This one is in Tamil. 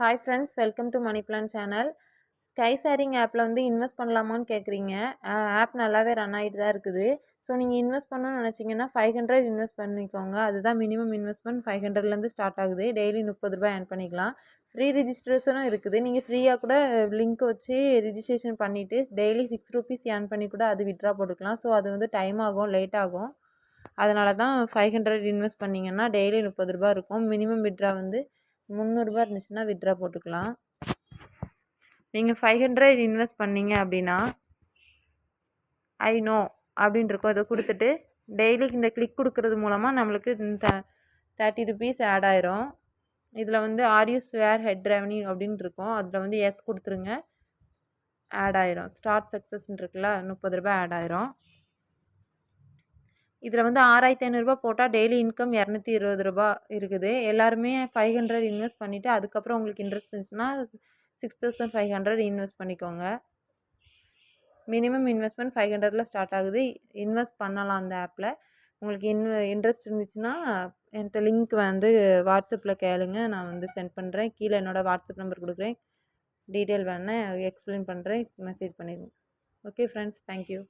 Hi friends, welcome to money plan channel. Sky sharing ஆப்பில் வந்து இன்வெஸ்ட் பண்ணலாமான்னு கேட்குறீங்க. ஆப் நல்லாவே ரன் ஆகிட்டு தான் இருக்குது. ஸோ நீங்கள் இன்வெஸ்ட் பண்ணணும்னு நினச்சிங்கன்னா 500 இன்வெஸ்ட் பண்ணிக்கோங்க. அதுதான் மினிமம் இன்வெஸ்ட்மெண்ட். 500லேருந்து ஸ்டார்ட் ஆகுது. டெய்லி 30 ரூபாய் ஏர்ன் பண்ணிக்கலாம். ஃப்ரீ ரிஜிஸ்ட்ரேஷனும் இருக்குது. நீங்கள் ஃப்ரீயாக கூட லிங்க் வச்சு ரிஜிஸ்ட்ரேஷன் பண்ணிவிட்டு டெய்லி 6 ரூபீஸ் ஏர்ன் பண்ணி கூட அது விட்ரா போட்டுக்கலாம். ஸோ அது வந்து டைம் ஆகும், லேட் ஆகும். அதனால தான் 500 இன்வெஸ்ட் பண்ணிங்கன்னா டெய்லி 30 ரூபா இருக்கும். மினிமம் விட்ரா வந்து 300 ரூபா இருந்துச்சுன்னா விட்ரா போட்டுக்கலாம். நீங்கள் 500 இன்வெஸ்ட் பண்ணீங்க அப்படின்னா ஐ நோ அப்படின்னு இருக்கும். அதை கொடுத்துட்டு டெய்லி இந்த கிளிக் கொடுக்கறது மூலமாக நம்மளுக்கு 30 ரூபீஸ் ஆட் ஆயிரும். இதில் வந்து are you swear head revenue அப்படின்னு இருக்கும். அதில் வந்து எஸ் கொடுத்துருங்க, ஆட் ஆயிரும். ஸ்டார்ட் சக்ஸஸ்ன்னு இருக்குல்ல, 30 ரூபாய் ஆட் ஆயிரும். இதில் வந்து 6500 ரூபா போட்டால் டெய்லி இன்கம் 220 ரூபா இருக்குது. எல்லாருமே 500 இன்வெஸ்ட் பண்ணிவிட்டு அதுக்கப்புறம் உங்களுக்கு இன்ட்ரெஸ்ட் இருந்துச்சுன்னா 6500 இன்வெஸ்ட் பண்ணிக்கோங்க. மினிமம் இன்வெஸ்ட்மெண்ட் 500ல் ஸ்டார்ட் ஆகுது. இன்வெஸ்ட் பண்ணலாம் அந்த ஆப்பில். உங்களுக்கு இன்ட்ரெஸ்ட் இருந்துச்சுன்னா என்கிட்ட லிங்க் வந்து வாட்ஸ்அப்பில் கேளுங்க, நான் வந்து சென்ட் பண்ணுறேன். கீழே என்னோடய வாட்ஸ்அப் நம்பர் கொடுக்குறேன். டீட்டெயில் வேணால் எக்ஸ்பிளைன் பண்ணுறேன், மெசேஜ் பண்ணிடுங்க. Okay friends, thank you.